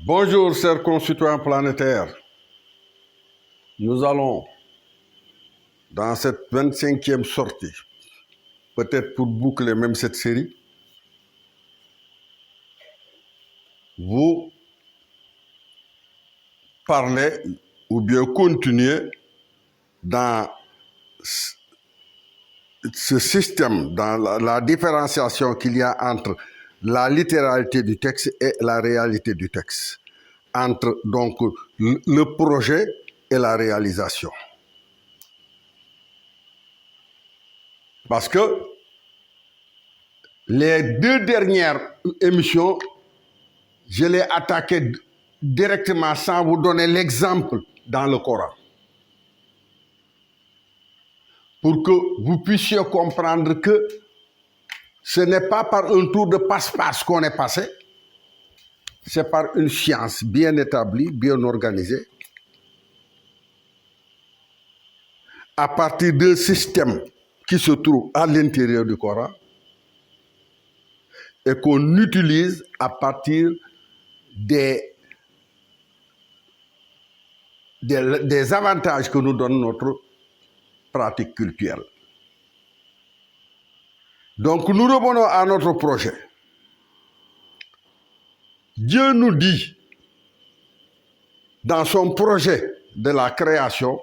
Bonjour, chers concitoyens planétaires. Nous allons, dans cette 25e sortie, peut-être pour boucler même cette série, vous parler ou bien continuer dans ce système, dans la différenciation qu'il y a entre la littéralité du texte et la réalité du texte, entre donc le projet et la réalisation. Parce que les deux dernières émissions, je l'ai attaqué directement sans vous donner l'exemple dans le Coran. Pour que vous puissiez comprendre que ce n'est pas par un tour de passe-passe qu'on est passé, c'est par une science bien établie, bien organisée, à partir d'un système qui se trouve à l'intérieur du Coran et qu'on utilise à partir des avantages que nous donne notre pratique culturelle. Donc nous revenons à notre projet. Dieu nous dit, dans son projet de la création,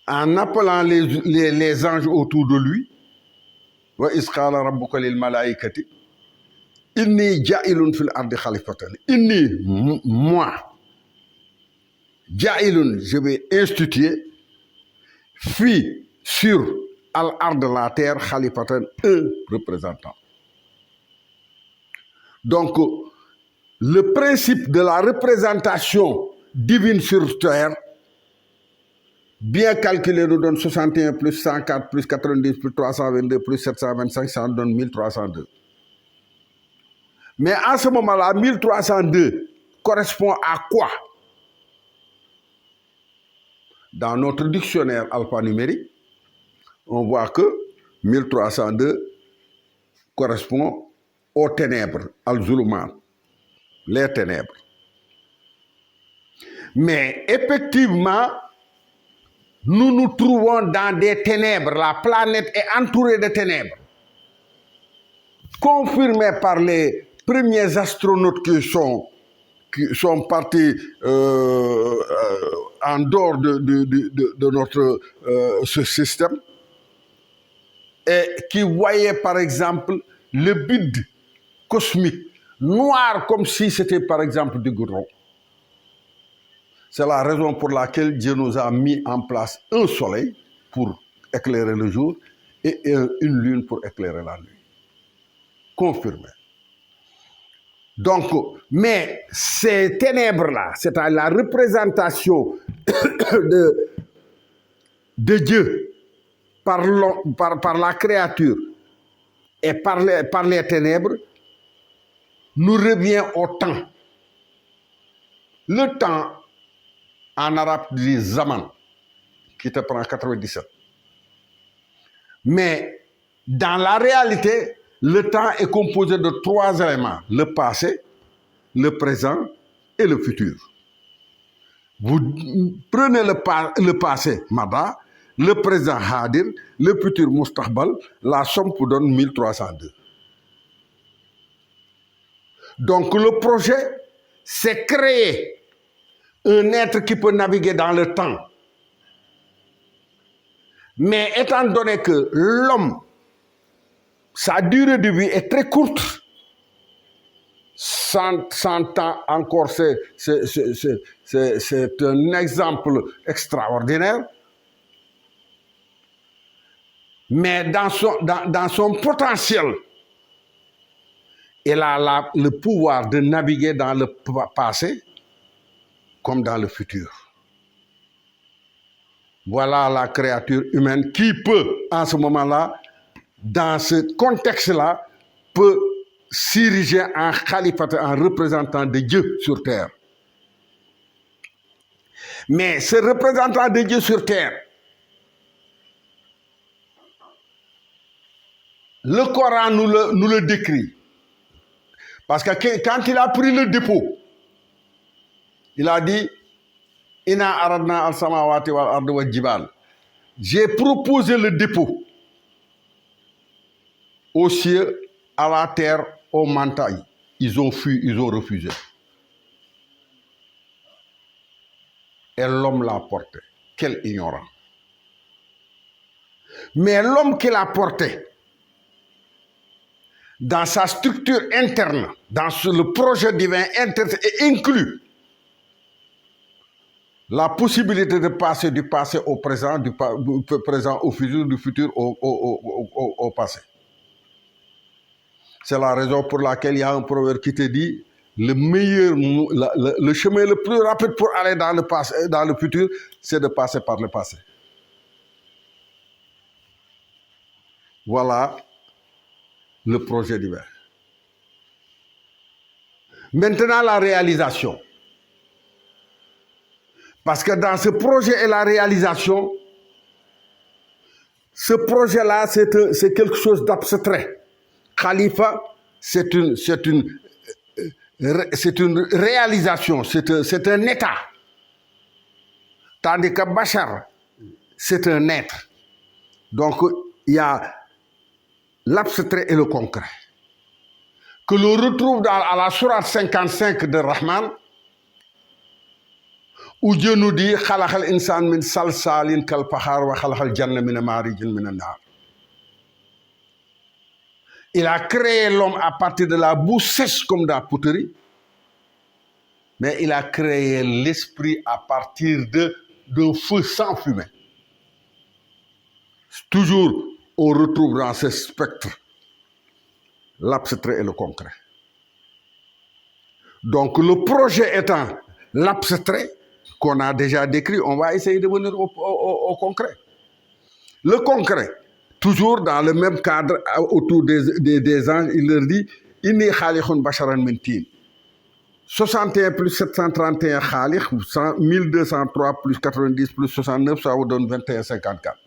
en appelant les anges autour de lui, wa isqala rabbuka lil malaikati inni ja'ilun fil ardi khalifatan. Inni, moi, ja'ilun, je vais instituer, sur al-ard de la terre, khalifatan, un représentant. Donc, le principe de la représentation divine sur terre, bien calculé, nous donne 61 plus 104 plus 90 plus 322 plus 725, ça nous donne 1302. Mais en ce moment-là, 1302 correspond à quoi? Dans notre dictionnaire alphanumérique, on voit que 1302 correspond aux ténèbres, al-zulumat, les ténèbres. Mais effectivement, nous nous trouvons dans des ténèbres. La planète est entourée de ténèbres. Confirmé par les premiers astronautes qui sont partis en dehors de notre ce système et qui voyaient par exemple le vide cosmique noir comme si c'était par exemple du goudron. C'est la raison pour laquelle Dieu nous a mis en place un soleil pour éclairer le jour et une lune pour éclairer la nuit. Confirmé. Donc, mais ces ténèbres-là, c'est-à-dire la représentation de Dieu par la créature et par les ténèbres, nous revient au temps. Le temps, en arabe, dit zaman, qui te prend 97. Mais dans la réalité, le temps est composé de 3 éléments, le passé, le présent et le futur. Vous prenez le passé, Mada, le présent, Hadir, le futur, Mustaqbal, la somme vous donne 1302. Donc le projet, c'est créer un être qui peut naviguer dans le temps. Mais étant donné que l'homme, sa durée de vie est très courte, 100 ans encore, c'est un exemple extraordinaire, mais dans son potentiel, il a le pouvoir de naviguer dans le passé comme dans le futur. Voilà la créature humaine qui peut, en ce moment-là, dans ce contexte-là, peut s'ériger en khalifat, en représentant de Dieu sur terre. Mais ce représentant de Dieu sur terre, le Coran nous le décrit. Parce que quand il a pris le dépôt, il a dit Inna aradna al samawati wal ardi wal jibal. J'ai proposé le dépôt aux cieux, à la terre, aux montagnes. Ils ont fui, ils ont refusé. Et l'homme l'a porté. Quel ignorant. Mais l'homme qui l'a porté, dans sa structure interne, dans le projet divin interne, est inclus la possibilité de passer du passé au présent, du présent au futur, du futur au passé. C'est la raison pour laquelle il y a un proverbe qui te dit le chemin le plus rapide pour aller dans le passé, dans le futur, c'est de passer par le passé. Voilà le projet divin. Maintenant, la réalisation. Parce que dans ce projet et la réalisation, ce projet-là, c'est quelque chose d'abstrait. Khalifa, c'est une réalisation, c'est un état. Tandis que Bachar, c'est un être. Donc, il y a l'abstrait et le concret. Que l'on retrouve à la sourate 55 de Rahman, où Dieu nous dit Khalaqal insan min salsalin kal fahar wa khalaqal janna min marijin min nar. Il a créé l'homme à partir de la boue sèche comme dans la poterie, mais il a créé l'esprit à partir d'un feu sans fumée. Toujours, on retrouve dans ce spectre l'abstrait et le concret. Donc, le projet étant l'abstrait qu'on a déjà décrit, on va essayer de venir au concret. Le concret, toujours dans le même cadre, autour des anges, il leur dit « Inni khaliqun basharan min tin ». 61 plus 731 khaliq, 1203 plus 90 plus 69, ça vous donne 2154.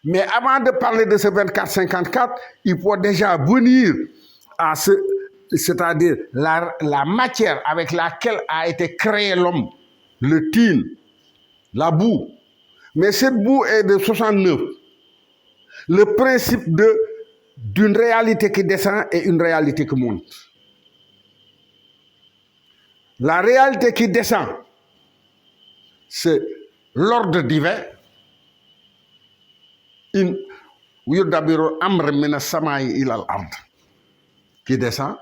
Mais avant de parler de ce 24-54, il faut déjà venir à c'est-à-dire la matière avec laquelle a été créé l'homme, le tin, la boue. Mais cette boue est de 69. Le principe d'une réalité qui descend et une réalité qui monte. La réalité qui descend, c'est l'ordre divin. Qui descend.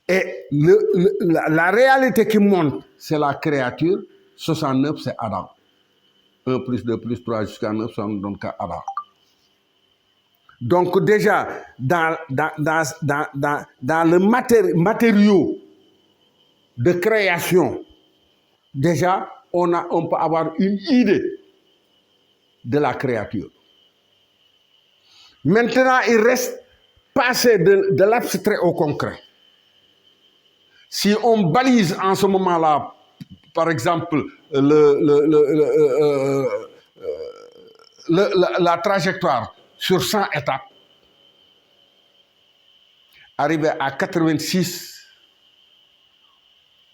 Et la réalité qui monte, c'est la créature. 69, c'est Adam. 1 plus 2 plus 3 jusqu'à 9, ça ne donne qu'à Adam. Donc déjà, dans le matériau de création, déjà, on peut avoir une idée de la créature. Maintenant, il reste passer de l'abstrait au concret. Si on balise en ce moment-là, par exemple, la trajectoire sur 100 étapes, arrivé à 86,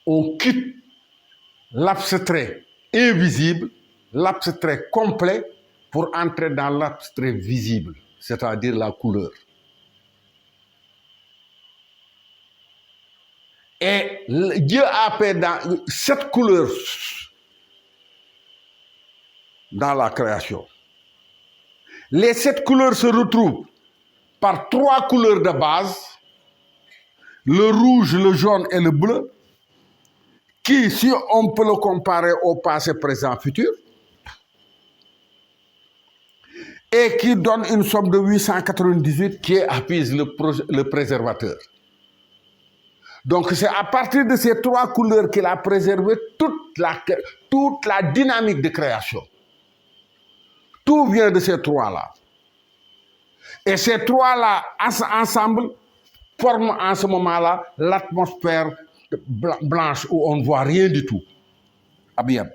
on quitte l'abstrait invisible, l'abstrait complet, pour entrer dans l'abstrait visible, c'est-à-dire la couleur. Et Dieu a fait dans 7 couleurs dans la création. Les 7 couleurs se retrouvent par 3 couleurs de base, le rouge, le jaune et le bleu, qui, si on peut le comparer au passé, présent, futur, et qui donne une somme de 898 qui apaise le préservateur. Donc c'est à partir de ces 3 couleurs qu'il a préservé toute la dynamique de création. Tout vient de ces 3-là. Et ces 3-là, ensemble, forment en ce moment-là l'atmosphère blanche où on ne voit rien du tout. Abiyam.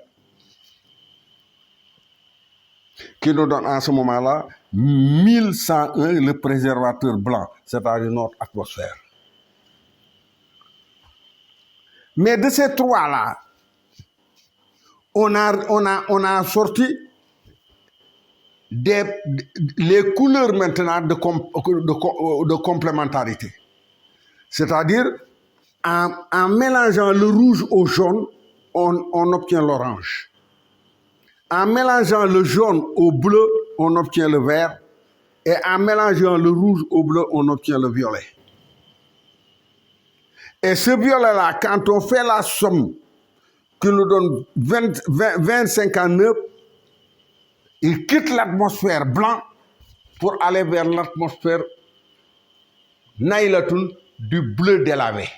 Qui nous donne en ce moment-là 1101, le préservateur blanc, c'est-à-dire notre atmosphère. Mais de ces trois-là, on a sorti les couleurs maintenant de complémentarité. C'est-à-dire, en mélangeant le rouge au jaune, on obtient l'orange. En mélangeant le jaune au bleu, on obtient le vert. Et en mélangeant le rouge au bleu, on obtient le violet. Et ce violet-là, quand on fait la somme qui nous donne 20,59, il quitte l'atmosphère blanc pour aller vers l'atmosphère naïlatoun du bleu délavé.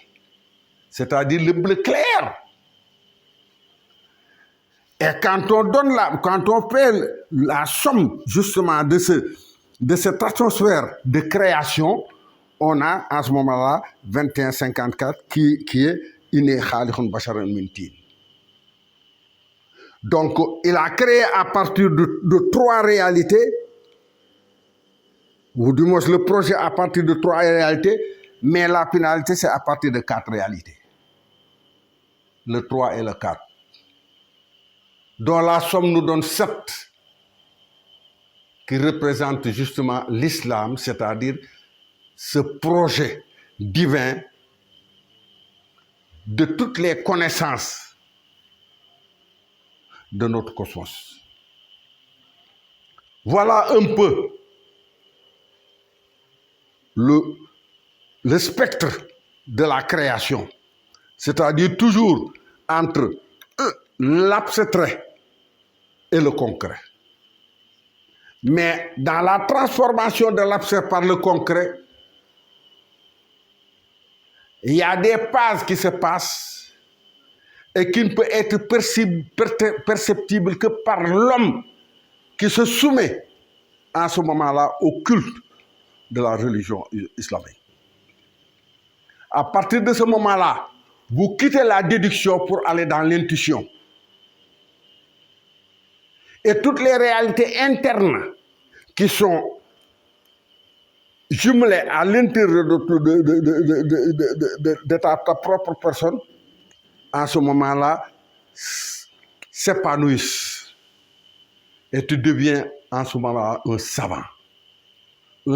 C'est-à-dire le bleu clair. Et quand on fait la somme justement de cette atmosphère de création, on a à ce moment-là 21,54 qui est Iné Khaliqun Basharan min Tin. Donc il a créé à partir de trois réalités, ou du moins le projet à partir de trois réalités, mais la finalité c'est à partir de quatre réalités. Le 3 et le 4. Dont la somme nous donne 7, qui représente justement l'islam, c'est-à-dire ce projet divin de toutes les connaissances de notre cosmos. Voilà un peu le spectre de la création, c'est-à-dire toujours entre l'abstrait et le concret. Mais dans la transformation de l'abstrait par le concret, il y a des phases qui se passent et qui ne peuvent être perceptibles que par l'homme qui se soumet à ce moment-là au culte de la religion islamique. À partir de ce moment-là, vous quittez la déduction pour aller dans l'intuition. Et toutes les réalités internes qui sont jumelées à l'intérieur de ta propre personne, en ce moment-là, s'épanouissent. Et tu deviens en ce moment-là un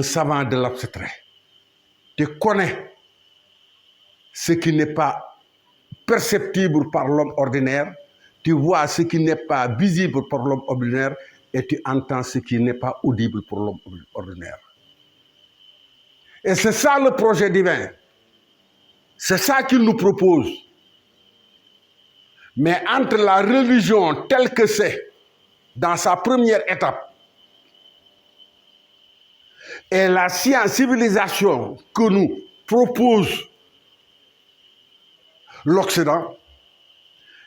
savant de l'abstrait. Tu connais ce qui n'est pas perceptible par l'homme ordinaire, tu vois ce qui n'est pas visible pour l'homme ordinaire et tu entends ce qui n'est pas audible pour l'homme ordinaire. Et c'est ça le projet divin. C'est ça qu'il nous propose. Mais entre la religion telle que c'est, dans sa première étape, et la civilisation que nous propose l'Occident,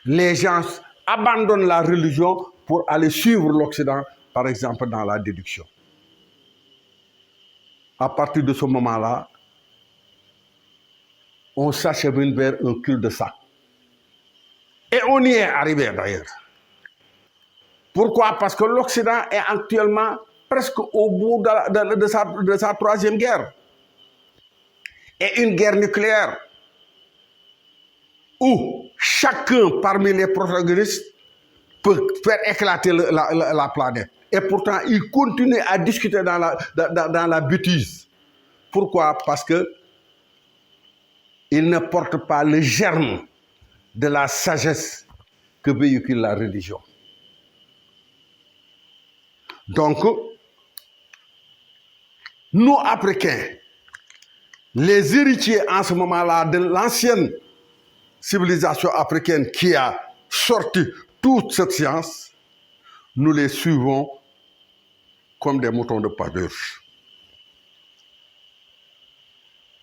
les gens abandonnent la religion pour aller suivre l'Occident, par exemple dans la déduction. À partir de ce moment-là, on s'achemine vers un cul-de-sac. Et on y est arrivé d'ailleurs. Pourquoi? Parce que l'Occident est actuellement presque au bout de sa troisième guerre. Et une guerre nucléaire où chacun parmi les protagonistes peut faire éclater la planète. Et pourtant, il continue à discuter dans la bêtise. Pourquoi? Parce que il ne porte pas le germe de la sagesse que véhicule la religion. Donc, nous, Africains, les héritiers en ce moment-là de l'ancienne civilisation africaine qui a sorti toute cette science, nous les suivons comme des moutons de pâture.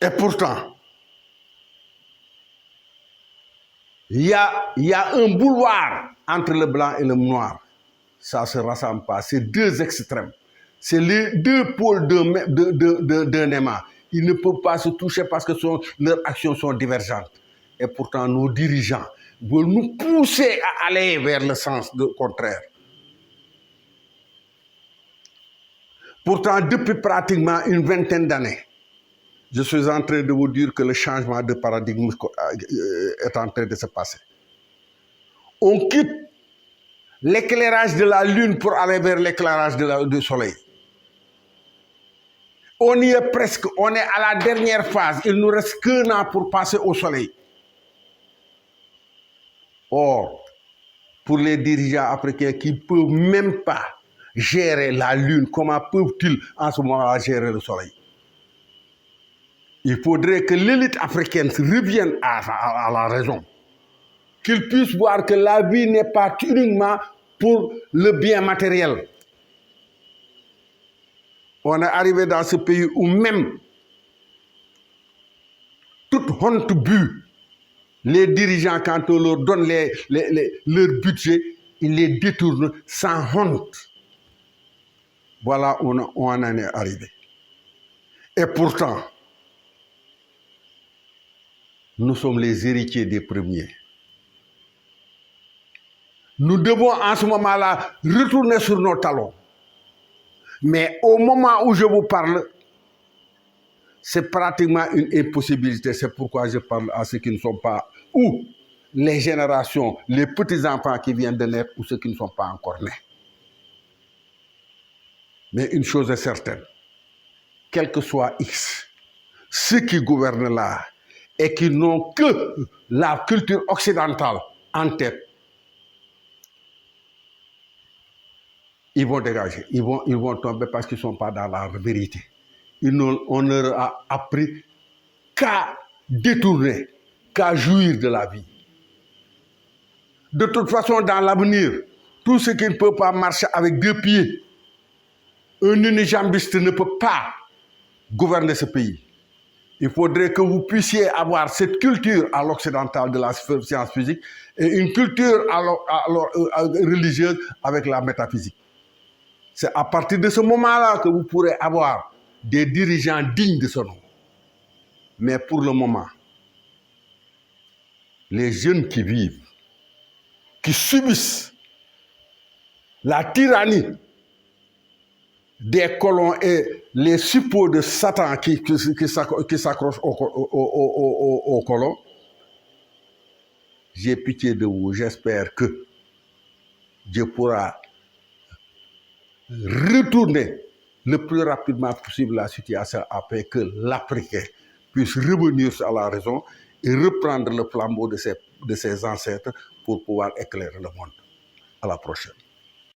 Et pourtant, il y a un boulevard entre le blanc et le noir. Ça ne se rassemble pas. C'est deux extrêmes. C'est les deux pôles d'un aimant. Ils ne peuvent pas se toucher parce que leurs actions sont divergentes. Et pourtant, nos dirigeants veulent nous pousser à aller vers le sens contraire. Pourtant, depuis pratiquement une vingtaine d'années, Je suis en train de vous dire que le changement de paradigme est en train de se passer. On quitte l'éclairage de la lune pour aller vers l'éclairage du soleil. On y est presque, on est à la dernière phase. Il nous reste qu'un an pour passer au soleil. Or, pour les dirigeants africains qui ne peuvent même pas gérer la lune, comment peuvent-ils en ce moment gérer le soleil? Il faudrait que l'élite africaine revienne à la raison. Qu'ils puissent voir que la vie n'est pas uniquement pour le bien matériel. On est arrivé dans ce pays où même toute honte but, les dirigeants, quand on leur donne leur budget, ils les détournent sans honte. Voilà où on en est arrivé. Et pourtant, nous sommes les héritiers des premiers. Nous devons en ce moment-là retourner sur nos talons. Mais au moment où je vous parle, c'est pratiquement une impossibilité. C'est pourquoi je parle à ceux qui ne sont pas, ou les générations, les petits-enfants qui viennent de naître, ou ceux qui ne sont pas encore nés. Mais une chose est certaine, quel que soit X, ceux qui gouvernent là et qui n'ont que la culture occidentale en tête, ils vont dégager, ils vont tomber parce qu'ils ne sont pas dans la vérité. On leur a appris qu'à détourner, qu'à jouir de la vie. De toute façon, dans l'avenir, tout ce qui ne peut pas marcher avec deux pieds, un unijambiste ne peut pas gouverner ce pays. Il faudrait que vous puissiez avoir cette culture à l'occidental de la science physique et une culture religieuse avec la métaphysique. C'est à partir de ce moment-là que vous pourrez avoir des dirigeants dignes de ce nom. Mais pour le moment, les jeunes qui vivent, qui subissent la tyrannie des colons et les suppôts de Satan qui s'accrochent aux colons, j'ai pitié de vous. J'espère que Dieu pourra retourner le plus rapidement possible la situation afin que l'Africain puisse revenir à la raison et reprendre le flambeau de ses ancêtres pour pouvoir éclairer le monde. À la prochaine.